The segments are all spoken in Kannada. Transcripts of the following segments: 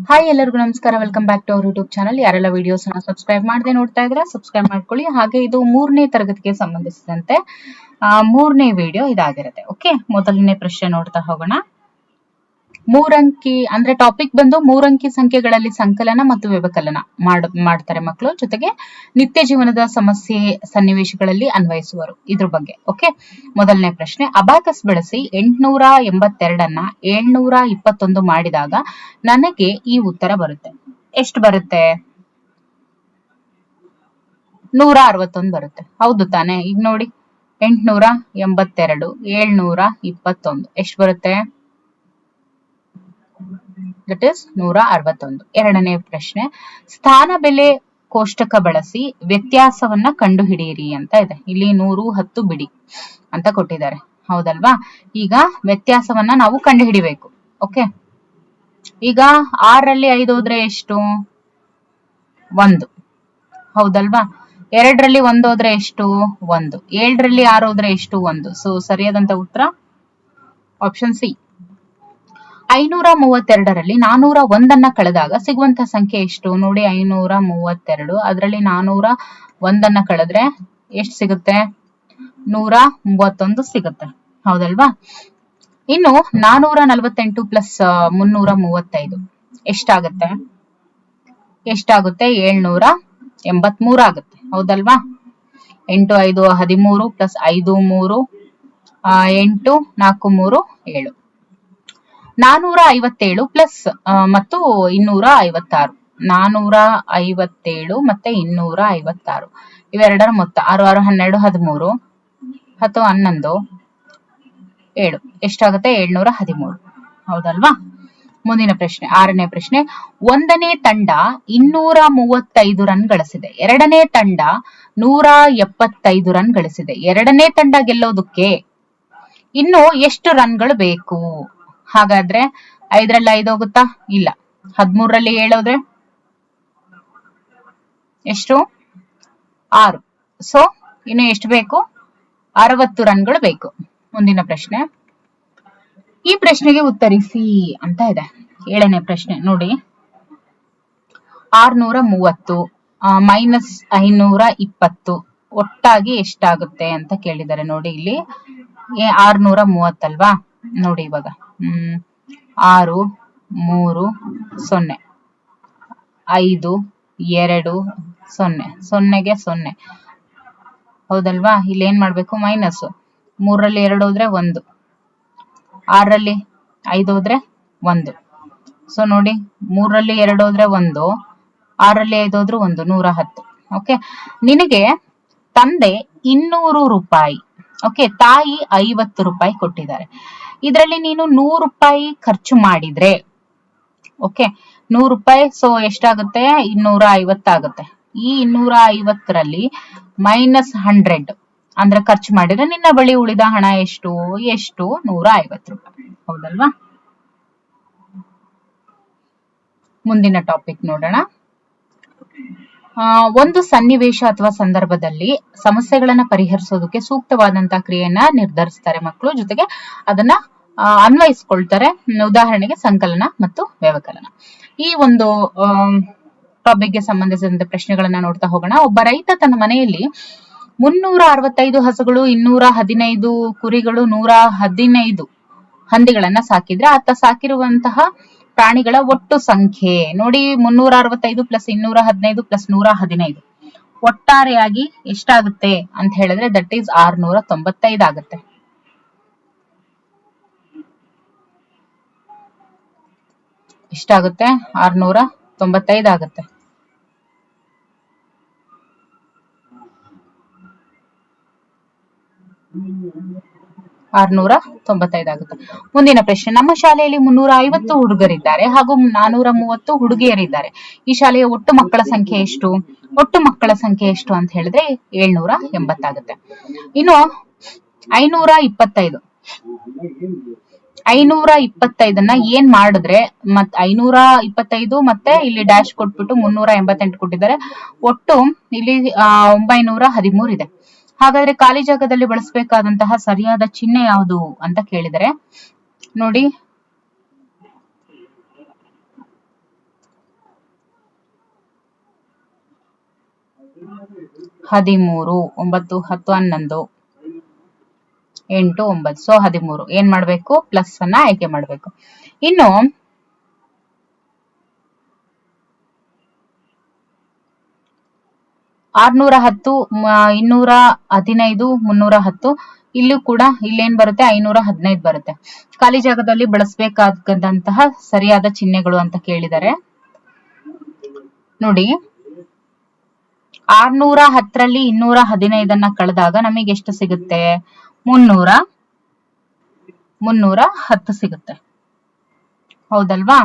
ಹಾಯ್ ಎಲ್ಲರಿಗೂ ನಮಸ್ಕಾರ. Welcome back to our YouTube channel. ಯಾರೆಲ್ಲ ವಿಡಿಯೋಸ್ ಸಬ್ಸ್ಕ್ರೈಬ್ ಮಾಡದೆ ನೋಡ್ತಾ ಇದ್ರೆ ಸಬ್ಸ್ಕ್ರೈಬ್ ಮಾಡ್ಕೊಳ್ಳಿ. ಹಾಗೆ ಇದು 3ನೇ ತರಗತಿಗೆ ಸಂಬಂಧಿಸಿದಂತೆ 3ನೇ ವಿಡಿಯೋ ಇದಾಗಿರುತ್ತೆ. ಓಕೆ, ಮೊದಲನೇ ಪ್ರಶ್ನೆ ನೋಡ್ತಾ ಹೋಗೋಣ. ಮೂರಂಕಿ ಅಂದ್ರೆ ಟಾಪಿಕ್ ಬಂದು ಮೂರಂಕಿ ಸಂಖ್ಯೆಗಳಲ್ಲಿ ಸಂಕಲನ ಮತ್ತು ವ್ಯವಕಲನ ಮಾಡ್ತಾರೆ ಮಕ್ಕಳು. ಜೊತೆಗೆ ನಿತ್ಯ ಜೀವನದ ಸಮಸ್ಯೆ ಸನ್ನಿವೇಶಗಳಲ್ಲಿ ಅನ್ವಯಿಸುವರು ಇದ್ರ ಬಗ್ಗೆ. ಓಕೆ, ಮೊದಲನೇ ಪ್ರಶ್ನೆ. ಅಬಾಕಸ್ ಬಳಸಿ 882 721 ಮಾಡಿದಾಗ ನನಗೆ ಈ ಉತ್ತರ ಬರುತ್ತೆ. ಎಷ್ಟು ಬರುತ್ತೆ? 161 ಬರುತ್ತೆ. ಹೌದು ತಾನೆ? ಈಗ ನೋಡಿ, 882 721 ಎಷ್ಟು ಬರುತ್ತೆ? That is 161. ಎರಡನೇ ಪ್ರಶ್ನೆ. ಸ್ಥಾನ ಬೆಲೆ ಕೋಷ್ಟಕ ಬಳಸಿ ವ್ಯತ್ಯಾಸವನ್ನ ಕಂಡುಹಿಡಿಯಿರಿ ಅಂತ ಇದೆ. ಇಲ್ಲಿ 110 ಬಿಡಿ ಅಂತ ಕೊಟ್ಟಿದ್ದಾರೆ, ಹೌದಲ್ವಾ? ಈಗ ವ್ಯತ್ಯಾಸವನ್ನ ನಾವು ಕಂಡುಹಿಡಿಬೇಕು. ಓಕೆ, ಈಗ 6ರಲ್ಲಿ 5 ಹೋದ್ರೆ ಎಷ್ಟು? 1, ಹೌದಲ್ವಾ? 2ರಲ್ಲಿ 1 ಹೋದ್ರೆ ಎಷ್ಟು? 1. 7ರಲ್ಲಿ 6 ಹೋದ್ರೆ ಎಷ್ಟು? 1. ಸೊ ಸರಿಯಾದಂತ ಉತ್ತರ ಆಪ್ಷನ್ ಸಿ. 532ರಲ್ಲಿ 401 ಕಳೆದಾಗ ಸಿಗುವಂತ ಸಂಖ್ಯೆ ಎಷ್ಟು? ನೋಡಿ, 532 ಅದರಲ್ಲಿ 401 ಕಳೆದ್ರೆ ಎಷ್ಟು ಸಿಗುತ್ತೆ? 131 ಸಿಗುತ್ತೆ, ಹೌದಲ್ವಾ? ಇನ್ನು 448 ಪ್ಲಸ್ 335 ಎಷ್ಟಾಗುತ್ತೆ? 783 ಆಗುತ್ತೆ, ಹೌದಲ್ವಾ? 8 5 13 ಪ್ಲಸ್ 5 3 8 4 3 7. 457 ಪ್ಲಸ್ ಮತ್ತು 256. 457 ಮತ್ತೆ 256 ಇವೆರಡರ ಮೊತ್ತ 6 6 12 13 10 11 7 ಎಷ್ಟಾಗುತ್ತೆ? 713, ಹೌದಲ್ವಾ? ಮುಂದಿನ ಪ್ರಶ್ನೆ, 6ನೇ ಪ್ರಶ್ನೆ. 1ನೇ ತಂಡ 235 ರನ್ ಗಳಿಸಿದೆ. 2ನೇ ತಂಡ 175 ರನ್ ಗಳಿಸಿದೆ. 2ನೇ ತಂಡ ಗೆಲ್ಲೋದಕ್ಕೆ ಇನ್ನು ಎಷ್ಟು ರನ್ಗಳು ಬೇಕು? ಹಾಗಾದ್ರೆ 5ರಲ್ಲಿ 5 ಹೋಗುತ್ತಾ? ಇಲ್ಲ. 13ರಲ್ಲಿ 7 ಹೋದ್ರೆ ಎಷ್ಟು? 6. ಸೊ ಇನ್ನು ಎಷ್ಟು ಬೇಕು? 60 ರನ್ಗಳು ಬೇಕು. ಮುಂದಿನ ಪ್ರಶ್ನೆ. ಈ ಪ್ರಶ್ನೆಗೆ ಉತ್ತರಿಸಿ ಅಂತ ಇದೆ. 7ನೇ ಪ್ರಶ್ನೆ ನೋಡಿ. 630 ಮೈನಸ್ 520 ಒಟ್ಟಾಗಿ ಎಷ್ಟಾಗುತ್ತೆ ಅಂತ ಕೇಳಿದ್ದಾರೆ. ನೋಡಿ, ಇಲ್ಲಿ 630 ಅಲ್ವಾ? ನೋಡಿ ಇವಾಗ 6 3 0 5 2 0 0ಗೆ 0, ಹೌದಲ್ವಾ? ಇಲ್ಲಿ ಏನ್ ಮಾಡ್ಬೇಕು? ಮೈನಸ್. 3ರಲ್ಲಿ 2 ಹೋದ್ರೆ 1, 6ರಲ್ಲಿ 5 ಹೋದ್ರೆ 1. ಸೊ ನೋಡಿ, 3ರಲ್ಲಿ 2 ಹೋದ್ರೆ 1, 6ರಲ್ಲಿ 5 ಹೋದ್ರೆ 1, 110. ಓಕೆ, ನಿನಗೆ ತಂದೆ 200 ರೂಪಾಯಿ, ಓಕೆ, ತಾಯಿ 50 ರೂಪಾಯಿ ಕೊಟ್ಟಿದ್ದಾರೆ. ಇದರಲ್ಲಿ ನೀನು 100 ರೂಪಾಯಿ ಖರ್ಚು ಮಾಡಿದ್ರೆ, ಓಕೆ, 100 ರೂಪಾಯಿ, ಸೊ ಎಷ್ಟಾಗುತ್ತೆ? 250 ಆಗುತ್ತೆ. ಈ 250ರಲ್ಲಿ ಮೈನಸ್ 100 ಅಂದ್ರೆ ಖರ್ಚು ಮಾಡಿದ್ರೆ ನಿನ್ನ ಬಳಿ ಉಳಿದ ಹಣ ಎಷ್ಟು? 150 ರೂಪಾಯಿ, ಹೌದಲ್ವಾ? ಮುಂದಿನ ಟಾಪಿಕ್ ನೋಡೋಣ. ಒಂದು ಸನ್ನಿವೇಶ ಅಥವಾ ಸಂದರ್ಭದಲ್ಲಿ ಸಮಸ್ಯೆಗಳನ್ನ ಪರಿಹರಿಸೋದಕ್ಕೆ ಸೂಕ್ತವಾದಂತಹ ಕ್ರಿಯೆಯನ್ನ ನಿರ್ಧರಿಸ್ತಾರೆ ಮಕ್ಕಳು. ಜೊತೆಗೆ ಅದನ್ನ ಅನ್ವಯಿಸ್ಕೊಳ್ತಾರೆ. ಉದಾಹರಣೆಗೆ ಸಂಕಲನ ಮತ್ತು ವ್ಯವಕಲನ. ಈ ಒಂದು ಟಾಪಿಕ್ಗೆ ಸಂಬಂಧಿಸಿದಂತೆ ಪ್ರಶ್ನೆಗಳನ್ನ ನೋಡ್ತಾ ಹೋಗೋಣ. ಒಬ್ಬ ರೈತ ತನ್ನ ಮನೆಯಲ್ಲಿ 365 ಹಸುಗಳು, 215 ಕುರಿಗಳು, 115 ಹಂದಿಗಳನ್ನ ಸಾಕಿದ್ರೆ ಆತ ಸಾಕಿರುವಂತಹ ಪ್ರಾಣಿಗಳ ಒಟ್ಟು ಸಂಖ್ಯೆ ನೋಡಿ. 365 ಪ್ಲಸ್ 215 ಪ್ಲಸ್ 115 ಒಟ್ಟಾರೆಯಾಗಿ ಎಷ್ಟಾಗುತ್ತೆ ಅಂತ ಹೇಳಿದ್ರೆ ದಟ್ ಈಸ್ 695 ಆಗುತ್ತೆ. ಎಷ್ಟಾಗುತ್ತೆ? 695 ಆಗುತ್ತೆ. ಆಗುತ್ತೆ. ಮುಂದಿನ ಪ್ರಶ್ನೆ. ನಮ್ಮ ಶಾಲೆಯಲ್ಲಿ 350 ಹುಡುಗರಿದ್ದಾರೆ ಹಾಗೂ 430 ಹುಡುಗಿಯರಿದ್ದಾರೆ. ಈ ಶಾಲೆಯ ಒಟ್ಟು ಮಕ್ಕಳ ಸಂಖ್ಯೆ ಎಷ್ಟು? ಒಟ್ಟು ಮಕ್ಕಳ ಸಂಖ್ಯೆ ಎಷ್ಟು ಅಂತ ಹೇಳಿದ್ರೆ 780 ಆಗುತ್ತೆ. ಇನ್ನು 525 ಏನ್ ಮಾಡಿದ್ರೆ, ಮತ್ 525 ಮತ್ತೆ ಇಲ್ಲಿ ಡ್ಯಾಶ್ ಕೊಟ್ಬಿಟ್ಟು 388 ಕೊಟ್ಟಿದ್ದಾರೆ. ಒಟ್ಟು ಇಲ್ಲಿ 913 ಇದೆ. ಹಾಗಾದ್ರೆ ಖಾಲಿ ಜಾಗದಲ್ಲಿ ಬಳಸಬೇಕಾದಂತಹ ಸರಿಯಾದ ಚಿಹ್ನೆ ಯಾವುದು ಅಂತ ಕೇಳಿದರೆ ನೋಡಿ, 13, 9, 10, 11, 8, 9. ಸೊ 13 ಏನ್ ಮಾಡ್ಬೇಕು? ಪ್ಲಸ್ ಅನ್ನ ಆಯ್ಕೆ ಮಾಡ್ಬೇಕು. ಇನ್ನು 610, 215, 310. ಇಲ್ಲೂ ಕೂಡ ಇಲ್ಲೇನ್ ಬರುತ್ತೆ? 515 ಬರುತ್ತೆ. ಖಾಲಿ ಜಾಗದಲ್ಲಿ ಬಳಸಬೇಕಾದಂತಹ ಸರಿಯಾದ ಚಿಹ್ನೆಗಳು ಅಂತ ಕೇಳಿದರೆ ನೋಡಿ, 610ರಲ್ಲಿ 215 ಕಳೆದಾಗ ನಮಗೆ ಎಷ್ಟು ಸಿಗುತ್ತೆ? 310 ಸಿಗುತ್ತೆ. ಹೌದಲ್ವಾ?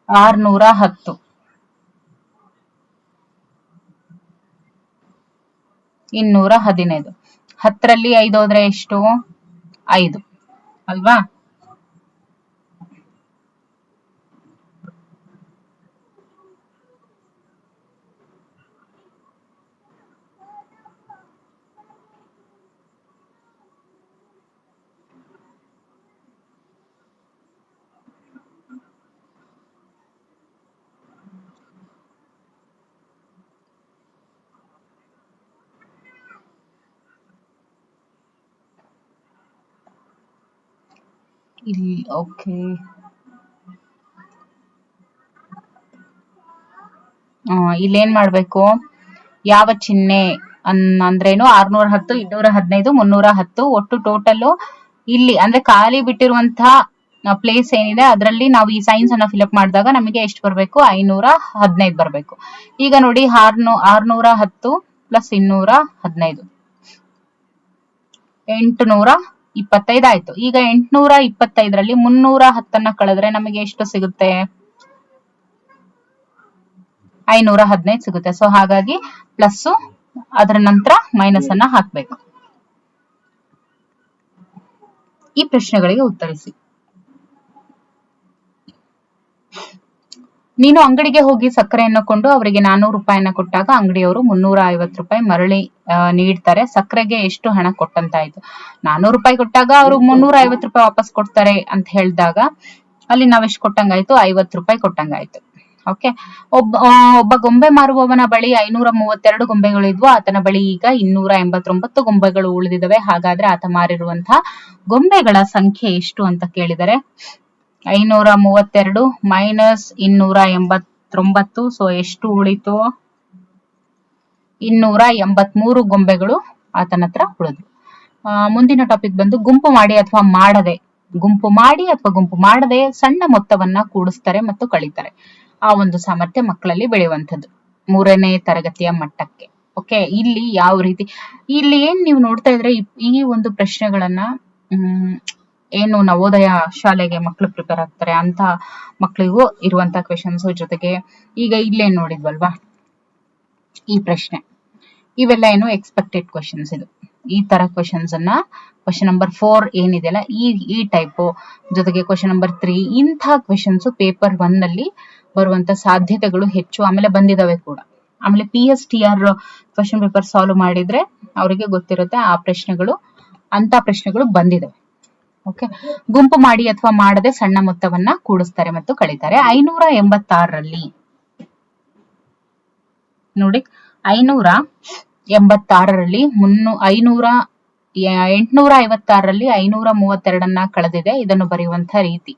ಆರ್ನೂರ 10, 215. 10ರಲ್ಲಿ 5 ಹೋದ್ರೆ ಎಷ್ಟು? 5 ಅಲ್ವಾ? ಇಲ್ಲಿ ಓಕೆ, ಇಲ್ಲೇನ್ ಮಾಡ್ಬೇಕು? ಯಾವ ಚಿಹ್ನೆ ಅಂದ್ರೇನು? 610, 215, 310 ಒಟ್ಟು ಟೋಟಲ್ ಇಲ್ಲಿ ಅಂದ್ರೆ ಖಾಲಿ ಬಿಟ್ಟಿರುವಂತಹ ಪ್ಲೇಸ್ ಏನಿದೆ ಅದರಲ್ಲಿ ನಾವು ಈ ಸೈನ್ಸ್ ಅನ್ನ ಫಿಲ್ಅಪ್ ಮಾಡಿದಾಗ ನಮಗೆ ಎಷ್ಟು ಬರ್ಬೇಕು? 515 ಬರ್ಬೇಕು. ಈಗ ನೋಡಿ, 610 ಪ್ಲಸ್ 215 825 ಆಯ್ತು. ಈಗ 825ರಲ್ಲಿ 310 ಕಳೆದ್ರೆ ನಮಗೆ ಎಷ್ಟು ಸಿಗುತ್ತೆ? 515 ಸಿಗುತ್ತೆ. ಸೊ ಹಾಗಾಗಿ ಪ್ಲಸ್ ಅದರ ನಂತರ ಮೈನಸ್ ಅನ್ನ ಹಾಕ್ಬೇಕು. ಈ ಪ್ರಶ್ನೆಗಳಿಗೆ ಉತ್ತರಿಸಿ. ನೀನು ಅಂಗಡಿಗೆ ಹೋಗಿ ಸಕ್ಕರೆಯನ್ನು ಕೊಂಡು ಅವರಿಗೆ 400 ರೂಪಾಯಿನ ಕೊಟ್ಟಾಗ ಅಂಗಡಿಯವರು 350 ರೂಪಾಯಿ ಮರಳಿ ನೀಡ್ತಾರೆ. ಸಕ್ಕರೆಗೆ ಎಷ್ಟು ಹಣ ಕೊಟ್ಟಂತಾಯ್ತು? 400 ರೂಪಾಯಿ ಕೊಟ್ಟಾಗ ಅವರು 350 ರೂಪಾಯಿ ವಾಪಸ್ ಕೊಡ್ತಾರೆ ಅಂತ ಹೇಳಿದಾಗ ಅಲ್ಲಿ ನಾವೆಷ್ಟು ಕೊಟ್ಟಂಗಾಯ್ತು? 50 ರೂಪಾಯಿ ಕೊಟ್ಟಂಗಾಯ್ತು. ಓಕೆ. ಒಬ್ಬ ಗೊಂಬೆ ಮಾರುವವನ ಬಳಿ 532 ಗೊಂಬೆಗಳಿದ್ವು. ಆತನ ಬಳಿ ಈಗ 289 ಗೊಂಬೆಗಳು ಉಳಿದಿದ್ದಾವೆ. ಹಾಗಾದ್ರೆ ಆತ ಮಾರಿರುವಂತಹ ಗೊಂಬೆಗಳ ಸಂಖ್ಯೆ ಎಷ್ಟು ಅಂತ ಕೇಳಿದರೆ 532 ಮೈನಸ್ 289. ಸೊ ಎಷ್ಟು ಉಳಿತು? 283 ಗೊಂಬೆಗಳು ಆತನ ಹತ್ರ ಉಳಿದ್ವು. ಮುಂದಿನ ಟಾಪಿಕ್ ಬಂದು ಗುಂಪು ಮಾಡಿ ಅಥವಾ ಮಾಡದೆ ಸಣ್ಣ ಮೊತ್ತವನ್ನ ಕೂಡಿಸ್ತಾರೆ ಮತ್ತು ಕಳೀತಾರೆ. ಆ ಒಂದು ಸಾಮರ್ಥ್ಯ ಮಕ್ಕಳಲ್ಲಿ ಬೆಳೆಯುವಂಥದ್ದು 3ನೇ ತರಗತಿಯ ಮಟ್ಟಕ್ಕೆ. ಓಕೆ. ಇಲ್ಲಿ ಯಾವ ರೀತಿ, ಇಲ್ಲಿ ಏನ್ ನೀವು ನೋಡ್ತಾ ಇದ್ರೆ ಈ ಒಂದು ಪ್ರಶ್ನೆಗಳನ್ನ ಏನು ನವೋದಯ ಶಾಲೆಗೆ ಮಕ್ಕಳು ಪ್ರಿಪೇರ್ ಆಗ್ತಾರೆ ಅಂತ ಮಕ್ಕಳಿಗೂ ಇರುವಂತಹ ಕ್ವೆಶನ್ಸ್ ಜೊತೆಗೆ ಈಗ ಇಲ್ಲೇನ್ ನೋಡಿದ್ವಲ್ವಾ ಈ ಪ್ರಶ್ನೆ, ಇವೆಲ್ಲ ಏನು ಎಕ್ಸ್ಪೆಕ್ಟೆಡ್ ಕ್ವೆಶನ್ಸ್. ಇದು ಈ ತರ ಕ್ವೆಶನ್ಸ್ ಅನ್ನ ಕ್ವೆಶನ್ ನಂಬರ್ 4 ಏನಿದೆಯಲ್ಲ ಈ ಟೈಪ್ ಜೊತೆಗೆ ಕ್ವೆಶನ್ ನಂಬರ್ 3 ಇಂಥ ಕ್ವೆಶನ್ಸ್ ಪೇಪರ್ 1 ನಲ್ಲಿ ಬರುವಂತ ಸಾಧ್ಯತೆಗಳು ಹೆಚ್ಚು. ಆಮೇಲೆ ಬಂದಿದಾವೆ ಕೂಡ. ಆಮೇಲೆ PSTR ಕ್ವೆಶನ್ ಪೇಪರ್ ಸಾಲ್ವ್ ಮಾಡಿದ್ರೆ ಅವರಿಗೆ ಗೊತ್ತಿರುತ್ತೆ ಆ ಪ್ರಶ್ನೆಗಳು, ಅಂತ ಪ್ರಶ್ನೆಗಳು ಬಂದಿದಾವೆ. ಓಕೆ. ಗುಂಪು ಮಾಡಿ ಅಥವಾ ಮಾಡದೆ ಸಣ್ಣ ಮೊತ್ತವನ್ನ ಕೂಡಿಸ್ತಾರೆ ಮತ್ತು ಕಳೀತಾರೆ. 586ರಲ್ಲಿ ನೋಡಿ, 586ರಲ್ಲಿ 856ರಲ್ಲಿ 532 ಕಳೆದಿದೆ. ಇದನ್ನು ಬರೆಯುವಂತ ರೀತಿ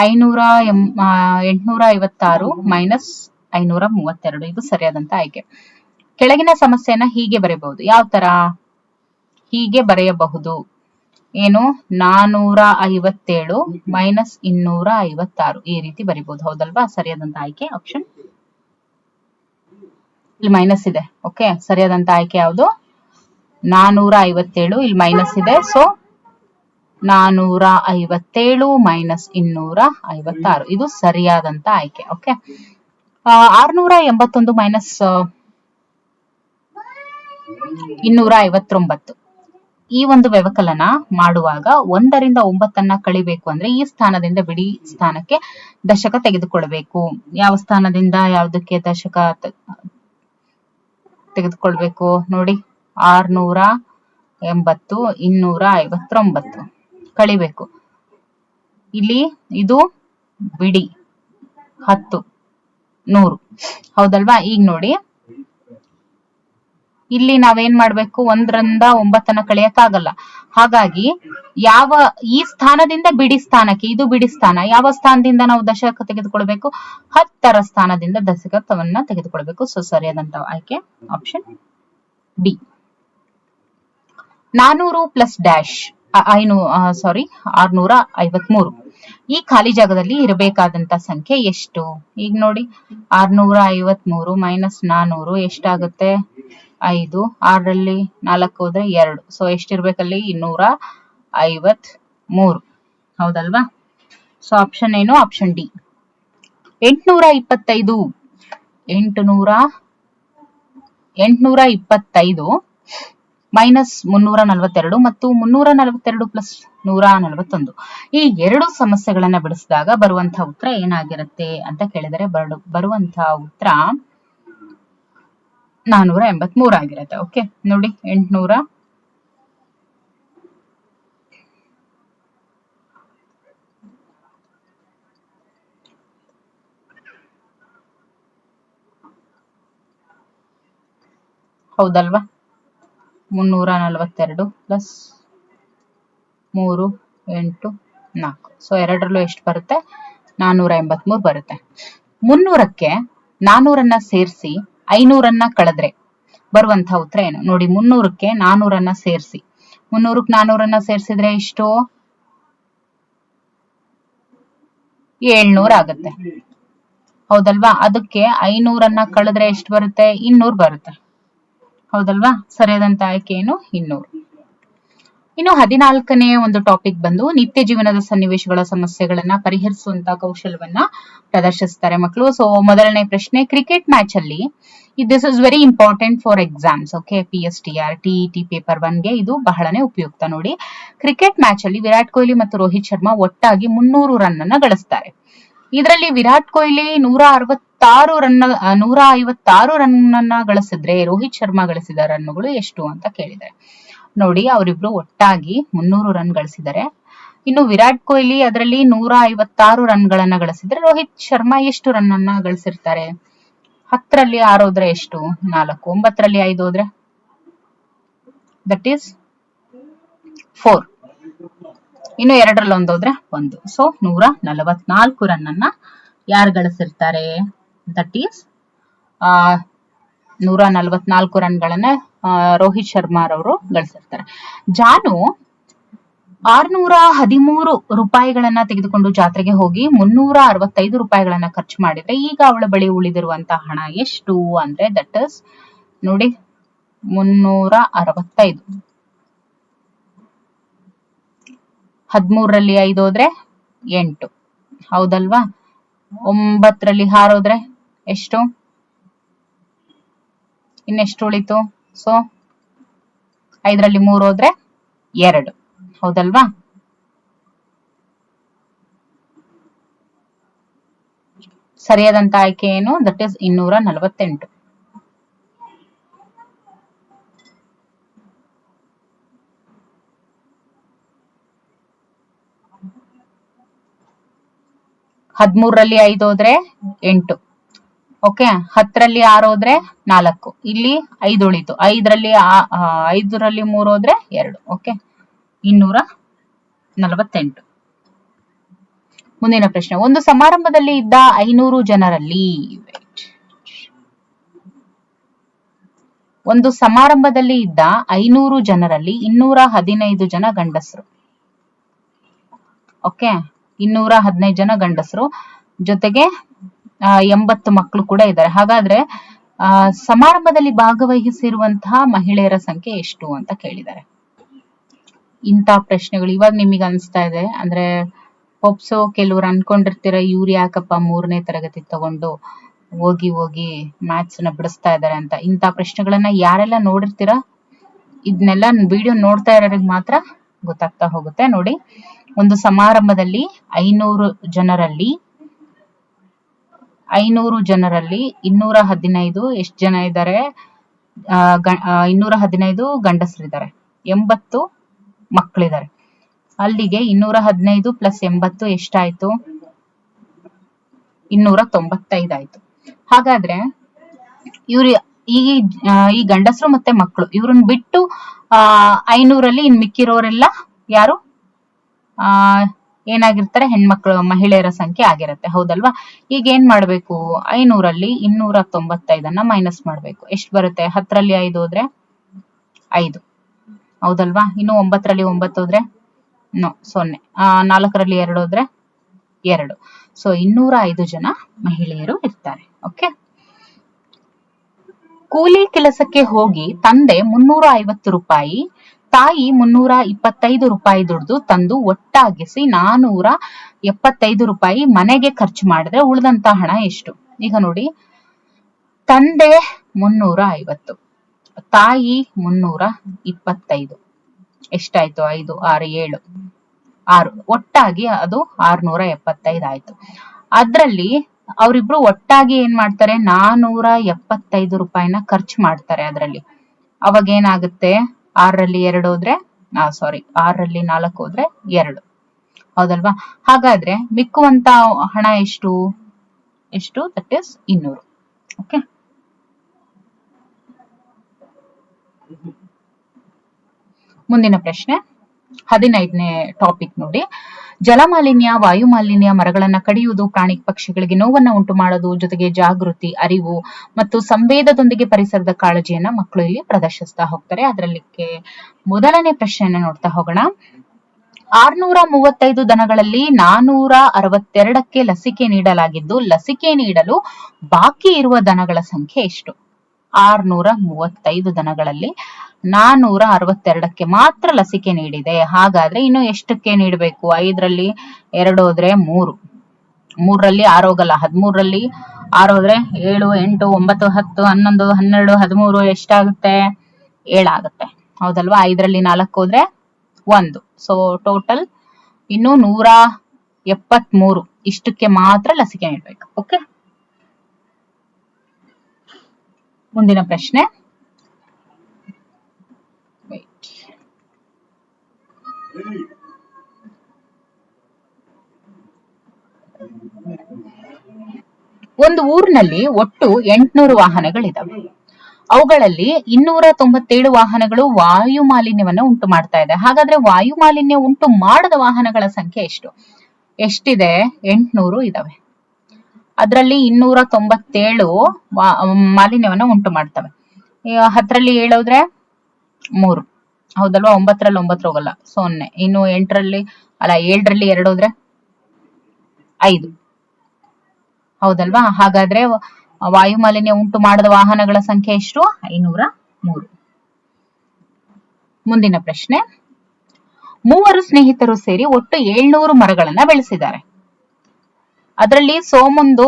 856 ಮೈನಸ್ 532. ಇದು ಸರಿಯಾದಂತ ಆಯ್ಕೆ. ಕೆಳಗಿನ ಸಮಸ್ಯೆಯನ್ನ ಹೀಗೆ ಬರೆಯಬಹುದು. ಯಾವ ತರ ಹೀಗೆ ಬರೆಯಬಹುದು? ಏನು? 457 ಮೈನಸ್ 256 ಈ ರೀತಿ ಬರಿಬಹುದು. ಹೌದಲ್ವಾ? ಸರಿಯಾದಂತ ಆಯ್ಕೆ ಆಪ್ಷನ್. ಇಲ್ಲಿ ಮೈನಸ್ ಇದೆ. ಓಕೆ. ಸರಿಯಾದಂತ ಆಯ್ಕೆ ಯಾವುದು? 457. ಇಲ್ಲಿ ಮೈನಸ್ ಇದೆ. ಸೊ 457 ಮೈನಸ್ 256 ಇದು ಸರಿಯಾದಂತ ಆಯ್ಕೆ. ಓಕೆ. 681 ಮೈನಸ್ 259 ಈ ಒಂದು ವ್ಯವಕಲನ ಮಾಡುವಾಗ 1ರಿಂದ 9 ಕಳಿಬೇಕು ಅಂದ್ರೆ ಈ ಸ್ಥಾನದಿಂದ ಬಿಡಿ ಸ್ಥಾನಕ್ಕೆ ದಶಕ ತೆಗೆದುಕೊಳ್ಬೇಕು. ಯಾವ ಸ್ಥಾನದಿಂದ ಯಾವುದಕ್ಕೆ ದಶಕ ತೆಗೆದುಕೊಳ್ಬೇಕು ನೋಡಿ? 680 259. ಕಳಿಬೇಕು. ಇಲ್ಲಿ ಇದು ಬಿಡಿ 10 100 ಹೌದಲ್ವಾ? ಈಗ ನೋಡಿ ಇಲ್ಲಿ ನಾವೇನ್ ಮಾಡ್ಬೇಕು, 1ರಿಂದ 9 ಕಳಿಯಕ್ಕಾಗಲ್ಲ. ಹಾಗಾಗಿ ಈ ಸ್ಥಾನದಿಂದ ಬಿಡಿ ಸ್ಥಾನಕ್ಕೆ, ಇದು ಬಿಡಿ ಸ್ಥಾನ, ಯಾವ ಸ್ಥಾನದಿಂದ ನಾವು ದಶಕ ತೆಗೆದುಕೊಳ್ಬೇಕು? 10ರ ಸ್ಥಾನದಿಂದ ದಶಕವನ್ನ ತೆಗೆದುಕೊಳ್ಬೇಕು. ಸೊ ಸರಿಯಾದಂತ ಆಯ್ಕೆ ಆಪ್ಷನ್ ಡಿ. 400 plus dash 653. ಈ ಖಾಲಿ ಜಾಗದಲ್ಲಿ ಇರಬೇಕಾದಂತ ಸಂಖ್ಯೆ ಎಷ್ಟು? ಈಗ ನೋಡಿ 653 ಮೈನಸ್ 400 ಎಷ್ಟಾಗುತ್ತೆ? 5. 6ರಲ್ಲಿ 4 ಹೋದ್ರೆ 2. ಸೊ ಎಷ್ಟಿರ್ಬೇಕಲ್ಲಿ? 253. ಹೌದಲ್ವಾ? ಸೊ ಆಪ್ಷನ್ ಏನು? Option D. 825 ಮೈನಸ್ 342 ಮತ್ತು 342 ಪ್ಲಸ್ 141. ಈ ಎರಡು ಸಮಸ್ಯೆಗಳನ್ನ ಬಿಡಿಸಿದಾಗ ಬರುವಂತಹ ಉತ್ತರ ಏನಾಗಿರುತ್ತೆ ಅಂತ ಕೇಳಿದರೆ ಬರುವಂತಹ ಉತ್ತರ 483 ಆಗಿರುತ್ತೆ. ಓಕೆ ನೋಡಿ 800 ಹೌದಲ್ವಾ? 342 ಪ್ಲಸ್ 3 8 4. ಸೊ ಎರಡರಲ್ಲೂ ಎಷ್ಟು ಬರುತ್ತೆ? 483 ಬರುತ್ತೆ. 300ಕ್ಕೆ 400 ಸೇರಿಸಿ 500 ಕಳೆದ್ರೆ ಬರುವಂತಹ ಉತ್ತರ ಏನು? ನೋಡಿ 300ಕ್ಕೆ 400 ಸೇರಿಸಿ 300ಕ್ಕೆ 400 ಸೇರಿಸಿದ್ರೆ ಎಷ್ಟು? 700 ಆಗುತ್ತೆ. ಹೌದಲ್ವಾ? ಅದಕ್ಕೆ 500 ಕಳೆದ್ರೆ ಎಷ್ಟು ಬರುತ್ತೆ? 200 ಬರುತ್ತೆ. ಹೌದಲ್ವಾ? ಸರಿಯಾದಂತ ಆಯ್ಕೆ ಏನು? 200. ಇನ್ನು 14ನೇ ಒಂದು ಟಾಪಿಕ್ ಬಂದು ನಿತ್ಯ ಜೀವನದ ಸನ್ನಿವೇಶಗಳ ಸಮಸ್ಯೆಗಳನ್ನ ಪರಿಹರಿಸುವಂತ ಕೌಶಲ್ಯವನ್ನ ಪ್ರದರ್ಶಿಸ್ತಾರೆ ಮಕ್ಕಳು. ಸೊ ಮೊದಲನೇ ಪ್ರಶ್ನೆ, ಕ್ರಿಕೆಟ್ ಮ್ಯಾಚ್ ಅಲ್ಲಿ this is very important for exams. Okay, PSTR TET paper 1ಗೆ ಇದು ಬಹಳನೇ ಉಪಯುಕ್ತ. ನೋಡಿ, ಕ್ರಿಕೆಟ್ ಮ್ಯಾಚ್ ಅಲ್ಲಿ ವಿರಾಟ್ ಕೊಹ್ಲಿ ಮತ್ತು ರೋಹಿತ್ ಶರ್ಮಾ ಒಟ್ಟಾಗಿ 300 ರನ್ ಅನ್ನ ಗಳಿಸ್ತಾರೆ. ಇದರಲ್ಲಿ ವಿರಾಟ್ ಕೊಹ್ಲಿ 156 ರನ್ ಅನ್ನ ಗಳಿಸಿದ್ರೆ ರೋಹಿತ್ ಶರ್ಮಾ ಗಳಿಸಿದ ರನ್ಗಳು ಎಷ್ಟು ಅಂತ ಕೇಳಿದ್ದಾರೆ. ನೋಡಿ, ಅವರಿಬ್ರು ಒಟ್ಟಾಗಿ 300 ರನ್ ಗಳಿಸಿದ್ದಾರೆ. ಇನ್ನು ವಿರಾಟ್ ಕೊಹ್ಲಿ ಅದರಲ್ಲಿ 156 ರನ್ಗಳನ್ನ ಗಳಿಸಿದ್ರೆ ರೋಹಿತ್ ಶರ್ಮಾ ಎಷ್ಟು ರನ್ ಅನ್ನ ಗಳಿಸಿರ್ತಾರೆ? 10ರಲ್ಲಿ 6 ಹೋದ್ರೆ ಎಷ್ಟು? 4. 9ರಲ್ಲಿ 5 ಹೋದ್ರೆ ದಟ್ ಈಸ್ 4. ಇನ್ನು 2ರಲ್ಲಿ 1 ಹೋದ್ರೆ 1. ಸೊ 144 ರನ್ ಅನ್ನ ಯಾರು ಗಳಿಸಿರ್ತಾರೆ? ದಟ್ ಈಸ್ 144 ರನ್ಗಳನ್ನ ರೋಹಿತ್ ಶರ್ಮಾ ಅವರು ಗಳಿಸಿರ್ತಾರೆ. ಜಾನು 613 ರೂಪಾಯಿಗಳನ್ನ ತೆಗೆದುಕೊಂಡು ಜಾತ್ರೆಗೆ ಹೋಗಿ 365 ರೂಪಾಯಿಗಳನ್ನ ಖರ್ಚು ಮಾಡಿದ್ರೆ ಈಗ ಅವಳ ಬಳಿ ಉಳಿದಿರುವಂತಹ ಹಣ ಎಷ್ಟು ಅಂದ್ರೆ ದಟ್ ಇಸ್ ನೋಡಿ 365. 13ರಲ್ಲಿ 5 ಹೋದ್ರೆ 8. ಹೌದಲ್ವಾ? 9ರಲ್ಲಿ 6 ಹೋದ್ರೆ ಎಷ್ಟು? ಇನ್ನೆಷ್ಟು ಉಳಿತು? ಸೊ 5ರಲ್ಲಿ 3 ಹೋದ್ರೆ 2. ಹೌದಲ್ವಾ? ಸರಿಯಾದಂತ ಆಯ್ಕೆ ಏನು? That is 248. ಹದಿಮೂರರಲ್ಲಿ 5 ಹೋದ್ರೆ 8. ಓಕೆ, 10ರಲ್ಲಿ 6 ಹೋದ್ರೆ 4. ಇಲ್ಲಿ 5 ಉಳಿತು. 5ರಲ್ಲಿ 3 ಹೋದ್ರೆ 2. ಓಕೆ, 248. ಮುಂದಿನ ಪ್ರಶ್ನೆ, ಒಂದು ಸಮಾರಂಭದಲ್ಲಿ ಇದ್ದ 500 ಜನರಲ್ಲಿ ಒಂದು ಸಮಾರಂಭದಲ್ಲಿ ಇದ್ದ 500 ಜನರಲ್ಲಿ 215 ಜನ ಗಂಡಸರು. ಓಕೆ, 215 ಜನ ಗಂಡಸರು ಜೊತೆಗೆ 80 ಮಕ್ಕಳು ಕೂಡ ಇದ್ದಾರೆ. ಹಾಗಾದ್ರೆ ಸಮಾರಂಭದಲ್ಲಿ ಭಾಗವಹಿಸಿರುವಂತಹ ಮಹಿಳೆಯರ ಸಂಖ್ಯೆ ಎಷ್ಟು ಅಂತ ಕೇಳಿದ್ದಾರೆ. ಇಂಥ ಪ್ರಶ್ನೆಗಳು ಇವಾಗ ನಿಮಗೆ ಅನಿಸ್ತಾ ಇದೆ ಅಂದ್ರೆ ಹೋಪ್ಸೋ ಕೆಲವ್ರು ಅನ್ಕೊಂಡಿರ್ತೀರ ಇವ್ರು ಯಾಕಪ್ಪ 3ನೇ ತರಗತಿ ತಗೊಂಡು ಹೋಗಿ ಮ್ಯಾಥ್ಸ್ ನ ಬಿಡಿಸ್ತಾ ಇದಾರೆ ಅಂತ. ಇಂಥ ಪ್ರಶ್ನೆಗಳನ್ನ ಯಾರೆಲ್ಲ ನೋಡಿರ್ತೀರಾ ಇದನ್ನೆಲ್ಲ ವಿಡಿಯೋ ನೋಡ್ತಾ ಇರೋರಿಗೆ ಮಾತ್ರ ಗೊತ್ತಾಗ್ತಾ ಹೋಗುತ್ತೆ. ನೋಡಿ, ಒಂದು ಸಮಾರಂಭದಲ್ಲಿ 500 ಜನರಲ್ಲಿ 215 ಎಷ್ಟು ಜನ ಇದ್ದಾರೆ? 215 ಗಂಡಸರಿದ್ದಾರೆ, 80 ಮಕ್ಕಳಿದ್ದಾರೆ. ಅಲ್ಲಿಗೆ 215 ಪ್ಲಸ್ 80 ಎಷ್ಟಾಯ್ತು? 295 ಆಯ್ತು. ಹಾಗಾದ್ರೆ ಇವ್ರು ಈ ಗಂಡಸರು ಮತ್ತೆ ಮಕ್ಕಳು ಇವ್ರನ್ನ ಬಿಟ್ಟು 500ರಲ್ಲಿ ಇನ್ ಮಿಕ್ಕಿರೋರೆಲ್ಲ ಯಾರು ಏನಾಗಿರ್ತಾರೆ? ಹೆಣ್ಮಕ್ಳು, ಮಹಿಳೆಯರ ಸಂಖ್ಯೆ ಆಗಿರತ್ತೆ. ಹೌದಲ್ವಾ? ಈಗ ಏನ್ ಮಾಡ್ಬೇಕು? 500ರಲ್ಲಿ 295 ಮೈನಸ್ ಮಾಡ್ಬೇಕು. ಎಷ್ಟು ಬರುತ್ತೆ? 10ರಲ್ಲಿ 5 ಹೋದ್ರೆ 5. ಹೌದಲ್ವಾ? ಇನ್ನು 9ರಲ್ಲಿ 9 ಹೋದ್ರೆ 0. 4ರಲ್ಲಿ 2 ಹೋದ್ರೆ 2. ಸೊ 205 ಜನ ಮಹಿಳೆಯರು ಇರ್ತಾರೆ. ಓಕೆ. ಕೂಲಿ ಕೆಲಸಕ್ಕೆ ಹೋಗಿ ತಂದೆ 350 ರೂಪಾಯಿ, ತಾಯಿ 325 ರೂಪಾಯಿ ದುಡ್ದು ತಂದು ಒಟ್ಟಾಗಿಸಿ 475 ರೂಪಾಯಿ ಮನೆಗೆ ಖರ್ಚು ಮಾಡಿದ್ರೆ ಉಳಿದಂತ ಹಣ ಎಷ್ಟು? ಈಗ ನೋಡಿ, ತಂದೆ 350, ತಾಯಿ 325, ಎಷ್ಟಾಯ್ತು? 5, 6, 7, 6, ಒಟ್ಟಾಗಿ ಅದು 675 ಆಯ್ತು. ಅದ್ರಲ್ಲಿ ಅವರಿಬ್ರು ಒಟ್ಟಾಗಿ ಏನ್ ಮಾಡ್ತಾರೆ? 475 ರೂಪಾಯಿನ ಖರ್ಚು ಮಾಡ್ತಾರೆ ಅದ್ರಲ್ಲಿ. ಅವಾಗ ಏನಾಗುತ್ತೆ? 6ರಲ್ಲಿ 2 ಹೋದ್ರೆ 6ರಲ್ಲಿ 4 ಹೋದ್ರೆ 2. ಹೌದಲ್ವಾ? ಹಾಗಾದ್ರೆ ಮಿಕ್ಕುವಂತ ಹಣ ಎಷ್ಟು? That is 200. ಓಕೆ. ಮುಂದಿನ ಪ್ರಶ್ನೆ 15ನೇ ಟಾಪಿಕ್ ನೋಡಿ. ಜಲಮಾಲಿನ್ಯ, ವಾಯು ಮಾಲಿನ್ಯ, ಮರಗಳನ್ನ ಕಡಿಯುವುದು ಪ್ರಾಣಿ ಪಕ್ಷಿಗಳಿಗೆ ನೋವನ್ನ ಉಂಟು ಮಾಡೋದು, ಜೊತೆಗೆ ಜಾಗೃತಿ, ಅರಿವು ಮತ್ತು ಸಂವೇದದೊಂದಿಗೆ ಪರಿಸರದ ಕಾಳಜಿಯನ್ನ ಮಕ್ಕಳು ಇಲ್ಲಿ ಪ್ರದರ್ಶಿಸ್ತಾ ಹೋಗ್ತಾರೆ. ಅದರಲ್ಲಿ ಮೊದಲನೇ ಪ್ರಶ್ನೆಯನ್ನ ನೋಡ್ತಾ ಹೋಗೋಣ. 635 ದನಗಳಲ್ಲಿ 462ಕ್ಕೆ ಲಸಿಕೆ ನೀಡಲಾಗಿದ್ದು, ಲಸಿಕೆ ನೀಡಲು ಬಾಕಿ ಇರುವ ದನಗಳ ಸಂಖ್ಯೆ ಎಷ್ಟು? 635 ದನಗಳಲ್ಲಿ 462ಕ್ಕೆ ಮಾತ್ರ ಲಸಿಕೆ ನೀಡಿದೆ. ಹಾಗಾದ್ರೆ ಇನ್ನು ಎಷ್ಟಕ್ಕೆ ನೀಡಬೇಕು? 5ರಲ್ಲಿ 2 ಹೋದ್ರೆ 3, 3ರಲ್ಲಿ 6 ಹೋಗಲ್ಲ, 13ರಲ್ಲಿ 6 ಹೋದ್ರೆ 7, 8, 9, 10, 11, 12, 13 ಎಷ್ಟಾಗುತ್ತೆ? 7 ಆಗುತ್ತೆ. ಹೌದಲ್ವಾ? 5ರಲ್ಲಿ 4 ಹೋದ್ರೆ 1. ಸೊ ಟೋಟಲ್ ಇನ್ನು 173. ಇಷ್ಟಕ್ಕೆ ಮಾತ್ರ ಲಸಿಕೆ ನೀಡಬೇಕು. ಓಕೆ. ಮುಂದಿನ ಪ್ರಶ್ನೆ. ಒಂದು ಊರಿನಲ್ಲಿ ಒಟ್ಟು 800 ವಾಹನಗಳಿದಾವೆ. ಅವುಗಳಲ್ಲಿ 297 ವಾಹನಗಳು ವಾಯು ಮಾಲಿನ್ಯವನ್ನು ಉಂಟು ಮಾಡ್ತಾ ಇದೆ. ಹಾಗಾದ್ರೆ ವಾಯು ಮಾಲಿನ್ಯ ಉಂಟು ಮಾಡದ ವಾಹನಗಳ ಸಂಖ್ಯೆ ಎಷ್ಟು? ಎಷ್ಟಿದೆ? 800 ಇದಾವೆ. ಅದರಲ್ಲಿ 297 ಮಾಲಿನ್ಯವನ್ನು ಉಂಟು ಮಾಡ್ತವೆ. 10ರಲ್ಲಿ 7 ಹೋದ್ರೆ 3. ಹೌದಲ್ವಾ? 9ರಲ್ಲಿ 9 ಹೋಗಲ್ಲ, 0. ಇನ್ನು 7ರಲ್ಲಿ 2 ಹೋದ್ರೆ 5. ಹೌದಲ್ವಾ? ಹಾಗಾದ್ರೆ ವಾಯು ಮಾಲಿನ್ಯ ಉಂಟು ಮಾಡದ ವಾಹನಗಳ ಸಂಖ್ಯೆ ಎಷ್ಟು? 503. ಮುಂದಿನ ಪ್ರಶ್ನೆ. 3 ಸ್ನೇಹಿತರು ಸೇರಿ ಒಟ್ಟು 700 ಮರಗಳನ್ನ ಬೆಳೆಸಿದ್ದಾರೆ. ಅದರಲ್ಲಿ ಸೋಮುಂದು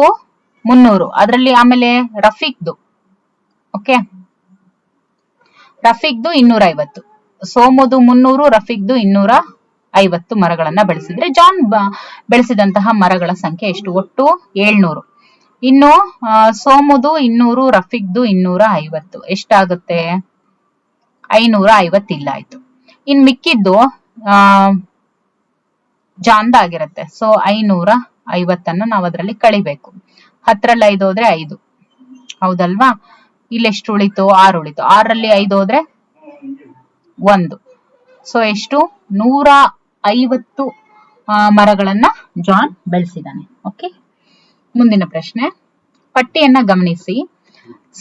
300, ಅದರಲ್ಲಿ ಆಮೇಲೆ ರಫೀಕ್ದು, ಓಕೆ, ರಫೀಕ್ದು 250, ಸೋಮುದು 300, ರಫೀಕ್ದು 250 ಮರಗಳನ್ನ ಬೆಳೆಸಿದ್ರೆ ಜಾನ್ ಬೆಳೆಸಿದಂತಹ ಮರಗಳ ಸಂಖ್ಯೆ ಎಷ್ಟು? ಒಟ್ಟು 700. ಇನ್ನು ಸೋಮುದು 200, ರಫೀಕ್ದು 250 ಎಷ್ಟಾಗುತ್ತೆ? 550 ಇಲ್ಲ ಆಯ್ತು. ಇನ್ ಮಿಕ್ಕಿದ್ದು ಜಾನ್ದ ಆಗಿರುತ್ತೆ. ಸೊ 550 ನಾವು ಅದರಲ್ಲಿ ಕಳಿಬೇಕು. 10ರಲ್ಲಿ 5 ಹೋದ್ರೆ 5. ಹೌದಲ್ವಾ? ಇಲ್ಲೆಷ್ಟು ಉಳಿತು? 6 ಉಳಿತು. 6ರಲ್ಲಿ 5 ಹೋದ್ರೆ 1. ಸೊ ಎಷ್ಟು? 150 ಮರಗಳನ್ನ ಜಾನ್ ಬೆಳೆಸಿದಾನೆ. ಓಕೆ. ಮುಂದಿನ ಪ್ರಶ್ನೆ. ಪಟ್ಟಿಯನ್ನ ಗಮನಿಸಿ.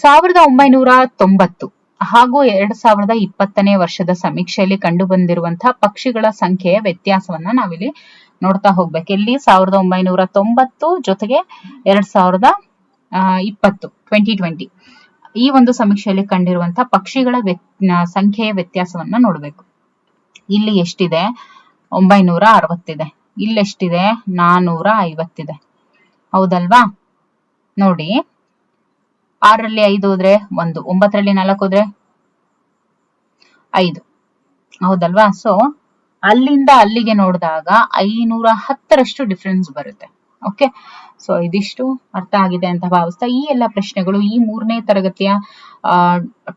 1990 ಹಾಗೂ 2020ನೇ ವರ್ಷದ ಸಮೀಕ್ಷೆಯಲ್ಲಿ ಕಂಡು ಬಂದಿರುವಂತಹ ಪಕ್ಷಿಗಳ ಸಂಖ್ಯೆಯ ವ್ಯತ್ಯಾಸವನ್ನ ನಾವಿಲ್ಲಿ ನೋಡ್ತಾ ಹೋಗ್ಬೇಕು. ಇಲ್ಲಿ 1990 ಜೊತೆಗೆ 2020 ಈ ಒಂದು ಸಮೀಕ್ಷೆಯಲ್ಲಿ ಕಂಡಿರುವಂತಹ ಪಕ್ಷಿಗಳ ಸಂಖ್ಯೆಯ ವ್ಯತ್ಯಾಸವನ್ನ ನೋಡ್ಬೇಕು. ಇಲ್ಲಿ ಎಷ್ಟಿದೆ? 960 ಇದೆ. ಇಲ್ಲೆಷ್ಟಿದೆ? 450 ಇದೆ. ಹೌದಲ್ವಾ? ನೋಡಿ, 6ರಲ್ಲಿ 5 ಹೋದ್ರೆ 1, 9ರಲ್ಲಿ 4 ಹೋದ್ರೆ 5. ಹೌದಲ್ವಾ? ಸೊ ಅಲ್ಲಿಂದ ಅಲ್ಲಿಗೆ ನೋಡಿದಾಗ 510ರಷ್ಟು ಡಿಫ್ರೆನ್ಸ್ ಬರುತ್ತೆ. ಓಕೆ, ಸೊ ಇದಿಷ್ಟು ಅರ್ಥ ಆಗಿದೆ ಅಂತ ಭಾವಿಸ್ತಾ, ಈ ಎಲ್ಲ ಪ್ರಶ್ನೆಗಳು ಈ 3ನೇ ತರಗತಿಯ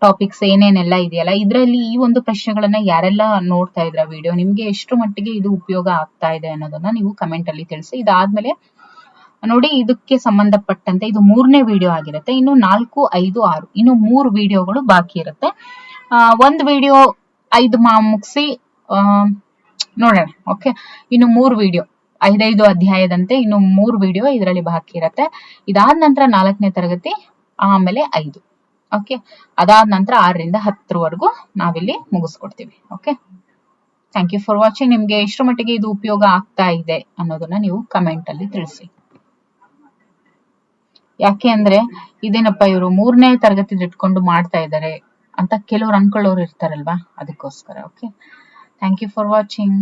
ಟಾಪಿಕ್ಸ್ ಏನೇನೆಲ್ಲ ಇದೆಯಲ್ಲ, ಇದರಲ್ಲಿ ಈ ಒಂದು ಪ್ರಶ್ನೆಗಳನ್ನ ಯಾರೆಲ್ಲ ನೋಡ್ತಾ ಇದ್ರ ವಿಡಿಯೋ, ನಿಮ್ಗೆ ಎಷ್ಟು ಮಟ್ಟಿಗೆ ಇದು ಉಪಯೋಗ ಆಗ್ತಾ ಇದೆ ಅನ್ನೋದನ್ನ ನೀವು ಕಮೆಂಟ್ ಅಲ್ಲಿ ತಿಳಿಸಿ. ಇದಾದ್ಮೇಲೆ ನೋಡಿ, ಇದಕ್ಕೆ ಸಂಬಂಧಪಟ್ಟಂತೆ ಇದು 3ನೇ ವಿಡಿಯೋ ಆಗಿರುತ್ತೆ. ಇನ್ನು 4, 5, 6 ಇನ್ನು 3 ವಿಡಿಯೋಗಳು ಬಾಕಿ ಇರುತ್ತೆ. ಒಂದು ವಿಡಿಯೋ 5 ಮುಗಿಸಿ ನೋಡೋಣ. ಓಕೆ, ಇನ್ನು 3 ವಿಡಿಯೋ 5 ಅಧ್ಯಾಯದಂತೆ ಇನ್ನು 3 ವಿಡಿಯೋ ಇದರಲ್ಲಿ ಬಾಕಿ ಇರುತ್ತೆ. ಇದಾದ ನಂತರ 4ನೇ ತರಗತಿ, ಆಮೇಲೆ 5. ಓಕೆ, ಅದಾದ ನಂತರ 6ರಿಂದ 10ರವರೆಗೂ ನಾವಿಲ್ಲಿ ಮುಗಿಸ್ಕೊಡ್ತೀವಿ. Okay, thank you for watching. ನಿಮ್ಗೆ ಎಷ್ಟು ಮಟ್ಟಿಗೆ ಇದು ಉಪಯೋಗ ಆಗ್ತಾ ಇದೆ ಅನ್ನೋದನ್ನ ನೀವು ಕಮೆಂಟ್ ಅಲ್ಲಿ ತಿಳಿಸಿ. ಯಾಕೆ ಅಂದ್ರೆ ಇದೇನಪ್ಪ ಇವರು 3ನೇ ತರಗತಿ ಇಟ್ಕೊಂಡು ಮಾಡ್ತಾ ಇದ್ದಾರೆ ಅಂತ ಕೆಲವ್ರು ಅನ್ಕೊಳ್ಳೋರು ಇರ್ತಾರಲ್ವಾ, ಅದಕ್ಕೋಸ್ಕರ. Okay, thank you for watching.